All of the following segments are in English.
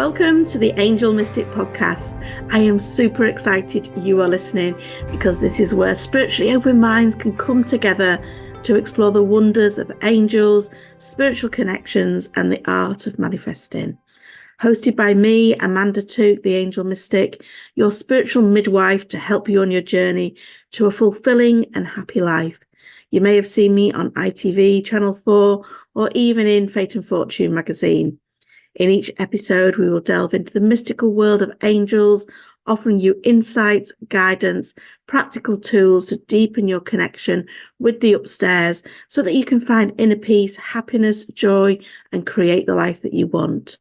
Welcome to the Angel Mystic Podcast. I am super excited you are listening because this is where spiritually open minds can come together to explore the wonders of angels, spiritual connections, and the art of manifesting. Hosted by me, Amanda Tooke, the Angel Mystic, your spiritual midwife to help you on your journey to a fulfilling and happy life. You may have seen me on ITV, Channel 4, or even in Fate and Fortune magazine. In each episode, we will delve into the mystical world of angels, offering you insights, guidance, practical tools to deepen your connection with the upstairs so that you can find inner peace, happiness, joy, and create the life that you want.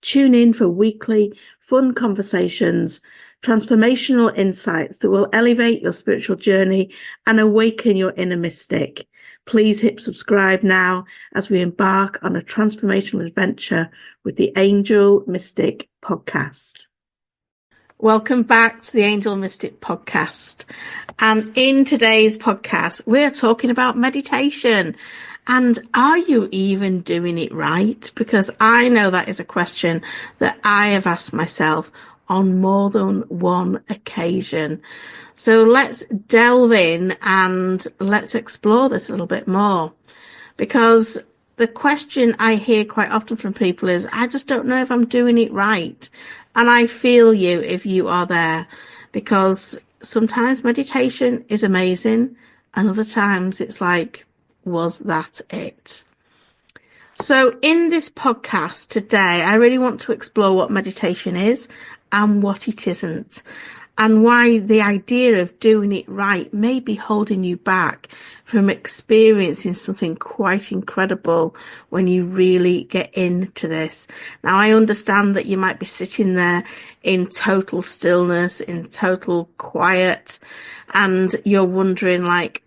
Tune in for weekly, fun conversations, transformational insights that will elevate your spiritual journey and awaken your inner mystic. Please hit subscribe now as we embark on a transformational adventure with the Angel Mystic Podcast. Welcome back to the Angel Mystic Podcast. And in today's podcast, we're talking about meditation. And are you even doing it right? Because I know that is a question that I have asked myself on more than one occasion. So let's delve in and let's explore this a little bit more. Because the question I hear quite often from people is, I just don't know if I'm doing it right. And I feel you if you are there, because sometimes meditation is amazing and other times it's like, was that it? So in this podcast today, I really want to explore what meditation is and what it isn't, and why the idea of doing it right may be holding you back from experiencing something quite incredible when you really get into this. Now, I understand that you might be sitting there in total stillness, in total quiet, and you're wondering, like,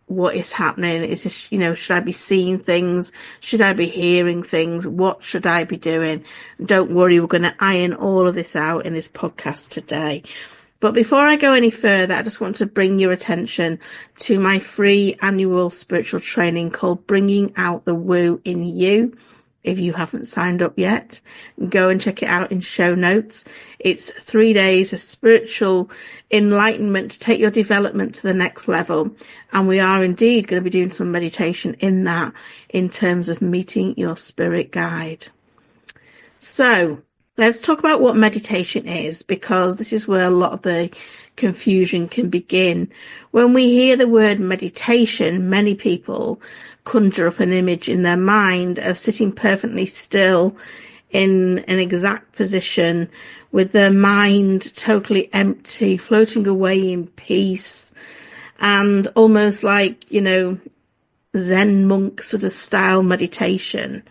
what is happening? Is this, should I be seeing things? Should I be hearing things? What should I be doing? Don't worry, we're going to iron all of this out in this podcast today. But before I go any further, I just want to bring your attention to my free annual spiritual training called Bringing Out the Woo in You. If you haven't signed up yet, go and check it out in show notes. It's 3 days of spiritual enlightenment to take your development to the next level. And we are indeed going to be doing some meditation in that, in terms of meeting your spirit guide. So let's talk about what meditation is, because this is where a lot of the confusion can begin. When we hear the word meditation, many people conjure up an image in their mind of sitting perfectly still in an exact position with their mind totally empty, floating away in peace, and almost like, Zen monk sort of style meditation.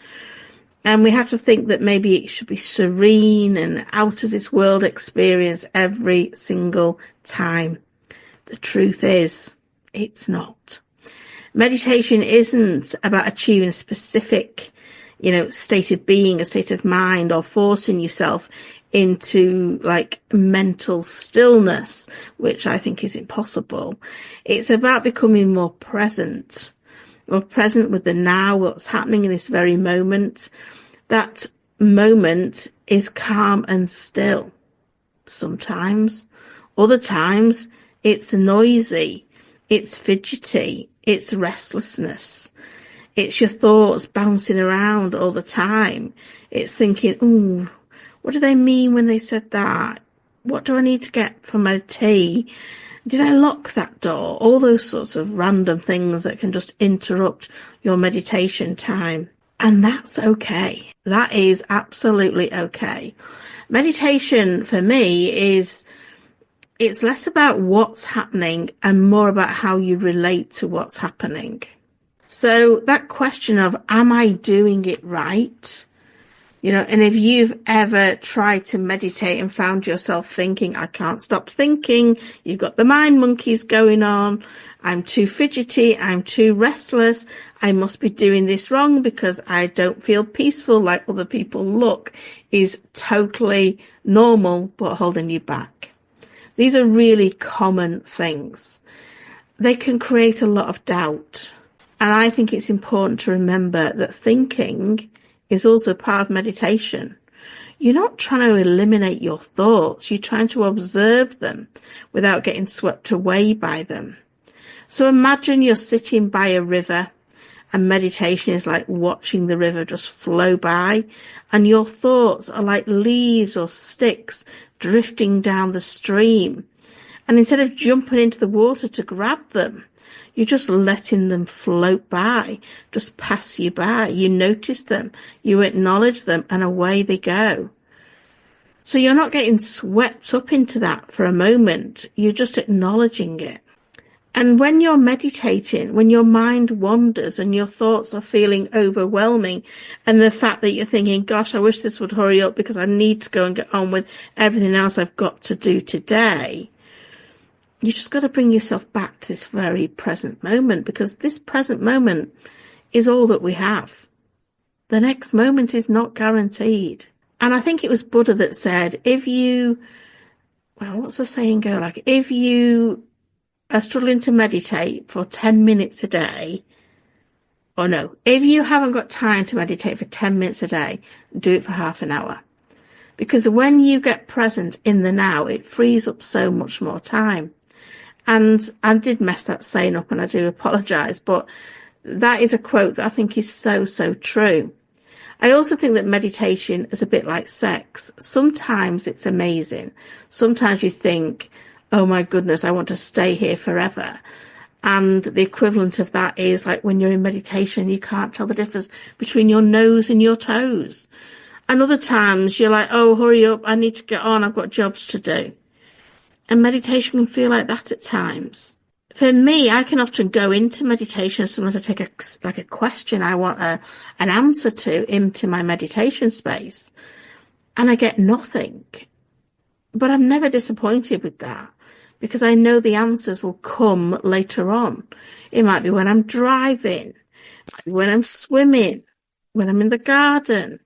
And we have to think that maybe it should be serene and out of this world experience every single time. The truth is, it's not. Meditation isn't about achieving a specific, state of being, a state of mind, or forcing yourself into like mental stillness, which I think is impossible. It's about becoming more present. We're present with the now, what's happening in this very moment. That moment is calm and still. Sometimes. Other times, it's noisy. It's fidgety. It's restlessness. It's your thoughts bouncing around all the time. It's thinking, ooh, what do they mean when they said that? What do I need to get for my tea? Did I lock that door? All those sorts of random things that can just interrupt your meditation time. And that's okay. That is absolutely okay. Meditation for me it's less about what's happening and more about how you relate to what's happening. So that question of, am I doing it right? And if you've ever tried to meditate and found yourself thinking, I can't stop thinking, you've got the mind monkeys going on, I'm too fidgety, I'm too restless, I must be doing this wrong because I don't feel peaceful like other people look, is totally normal but holding you back. These are really common things. They can create a lot of doubt. And I think it's important to remember that thinking is also part of meditation. you're not trying to eliminate your thoughts. You're trying to observe them without getting swept away by them. So imagine you're sitting by a river, and meditation is like watching the river just flow by, and your thoughts are like leaves or sticks drifting down the stream. And instead of jumping into the water to grab them, you're just letting them float by, just pass you by. You notice them, you acknowledge them, and away they go. So you're not getting swept up into that for a moment. You're just acknowledging it. And when you're meditating, when your mind wanders and your thoughts are feeling overwhelming, and the fact that you're thinking, gosh, I wish this would hurry up because I need to go and get on with everything else I've got to do today, you just got to bring yourself back to this very present moment, because this present moment is all that we have. The next moment is not guaranteed. And I think it was Buddha that said, if you are struggling to meditate for 10 minutes a day, if you haven't got time to meditate for 10 minutes a day, do it for half an hour. Because when you get present in the now, it frees up so much more time. And I did mess that saying up, and I do apologize, but that is a quote that I think is so, so true. I also think that meditation is a bit like sex. Sometimes it's amazing. Sometimes you think, oh my goodness, I want to stay here forever. And the equivalent of that is like when you're in meditation, you can't tell the difference between your nose and your toes. And other times you're like, oh, hurry up, I need to get on, I've got jobs to do. And meditation can feel like that at times. For me, I can often go into meditation as soon as I take a question I want an answer to into my meditation space, and I get nothing. But I'm never disappointed with that, because I know the answers will come later on. It might be when I'm driving, when I'm swimming, when I'm in the garden,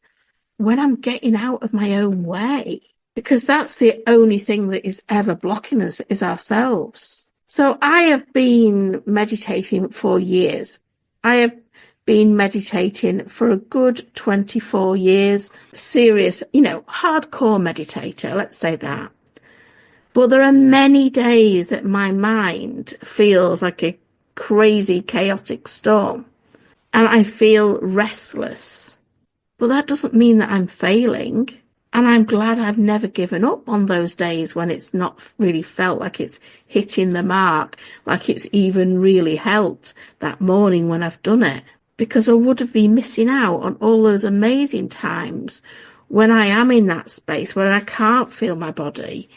when I'm getting out of my own way, because that's the only thing that is ever blocking us, is ourselves. So I have been meditating for years. I have been meditating for a good 24 years. Serious, hardcore meditator, let's say that. But there are many days that my mind feels like a crazy, chaotic storm, and I feel restless. But that doesn't mean that I'm failing. And I'm glad I've never given up on those days when it's not really felt like it's hitting the mark, like it's even really helped that morning when I've done it. Because I would have been missing out on all those amazing times when I am in that space, where I can't feel my body,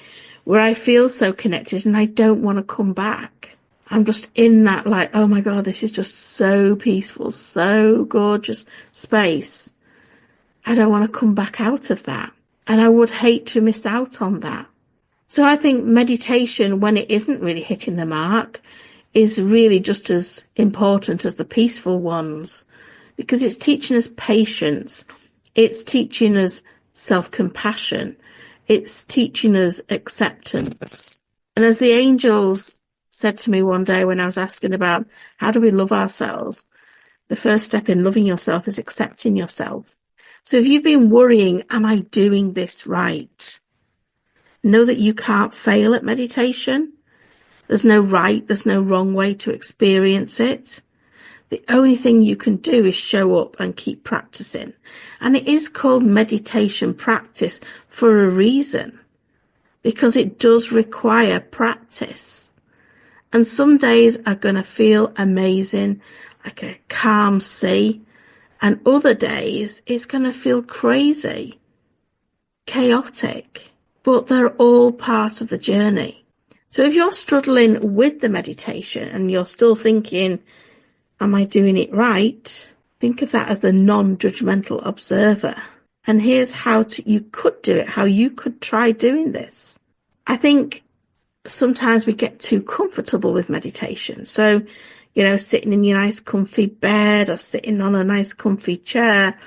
where I feel so connected and I don't want to come back. I'm just in that like, oh my God, this is just so peaceful, so gorgeous space. I don't want to come back out of that. And I would hate to miss out on that. So I think meditation, when it isn't really hitting the mark, is really just as important as the peaceful ones, because it's teaching us patience. It's teaching us self-compassion. It's teaching us acceptance. And as the angels said to me one day when I was asking about how do we love ourselves, the first step in loving yourself is accepting yourself. So if you've been worrying, am I doing this right? Know that you can't fail at meditation. There's no right, there's no wrong way to experience it. The only thing you can do is show up and keep practicing. And it is called meditation practice for a reason, because it does require practice. And some days are going to feel amazing, like a calm sea. And other days, it's going to feel crazy, chaotic, but they're all part of the journey. So if you're struggling with the meditation and you're still thinking, am I doing it right? Think of that as the non-judgmental observer. And here's how you could do it, how you could try doing this. I think sometimes we get too comfortable with meditation. So sitting in your nice comfy bed or sitting on a nice comfy chair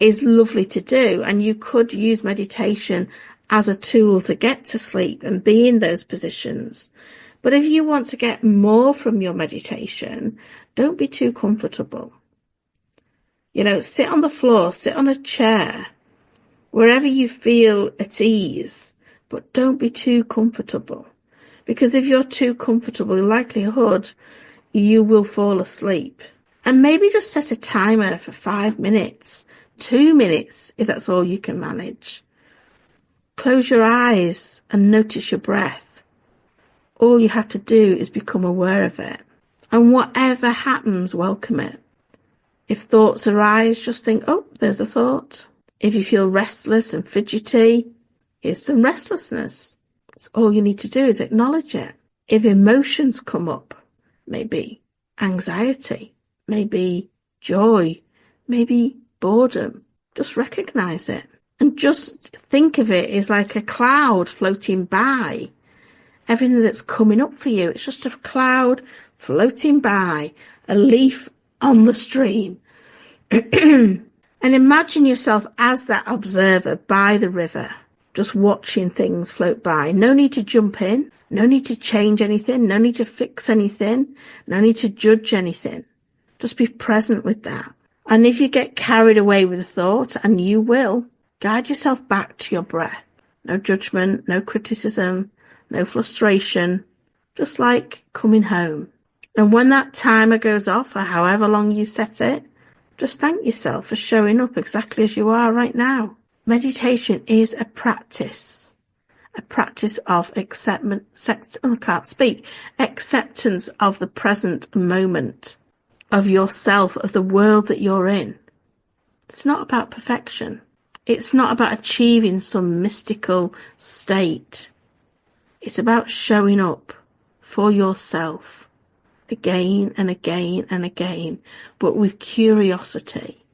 is lovely to do. And you could use meditation as a tool to get to sleep and be in those positions. But if you want to get more from your meditation, don't be too comfortable. Sit on the floor, sit on a chair, wherever you feel at ease, but don't be too comfortable. Because if you're too comfortable, in likelihood, you will fall asleep. And maybe just set a timer for 5 minutes, 2 minutes, if that's all you can manage. Close your eyes and notice your breath. All you have to do is become aware of it. And whatever happens, welcome it. If thoughts arise, just think, oh, there's a thought. If you feel restless and fidgety, here's some restlessness. That's all you need to do is acknowledge it. If emotions come up, maybe anxiety, maybe joy, maybe boredom, just recognize it. And just think of it as like a cloud floating by. Everything that's coming up for you, it's just a cloud floating by, a leaf on the stream. And imagine yourself as that observer by the river, just watching things float by. No need to jump in, no need to change anything, no need to fix anything, no need to judge anything. Just be present with that. And if you get carried away with a thought, and you will, guide yourself back to your breath. No judgment, no criticism, no frustration, just like coming home. And when that timer goes off, or however long you set it, just thank yourself for showing up exactly as you are right now. Meditation is a practice of acceptance of the present moment, of yourself, of the world that you're in. It's not about perfection. It's not about achieving some mystical state. It's about showing up for yourself again and again and again, but with curiosity,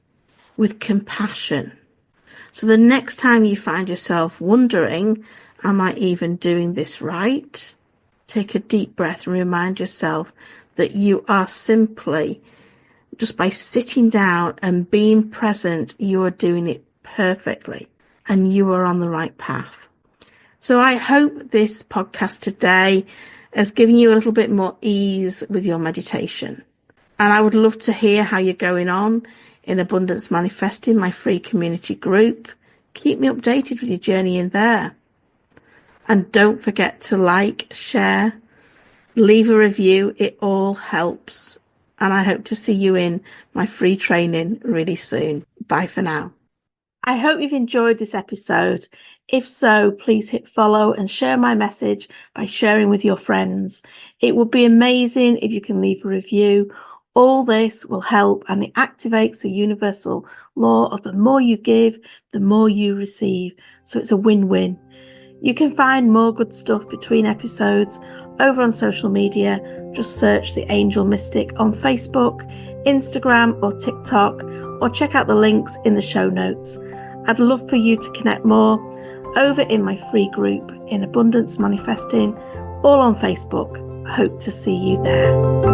with compassion. So the next time you find yourself wondering, am I even doing this right? Take a deep breath and remind yourself that you are simply, just by sitting down and being present, you are doing it perfectly and you are on the right path. So I hope this podcast today has given you a little bit more ease with your meditation. And I would love to hear how you're going on in Abundance Manifesting, my free community group. Keep me updated with your journey in there. And don't forget to like, share, leave a review. It all helps. And I hope to see you in my free training really soon. Bye for now. I hope you've enjoyed this episode. If so, please hit follow and share my message by sharing with your friends. It would be amazing if you can leave a review. All this will help, and it activates the universal law of the more you give, the more you receive. So it's a win-win. You can find more good stuff between episodes over on social media. Just search The Angel Mystic on Facebook, Instagram or TikTok, or check out the links in the show notes. I'd love for you to connect more over in my free group in Abundance Manifesting, all on Facebook. Hope to see you there.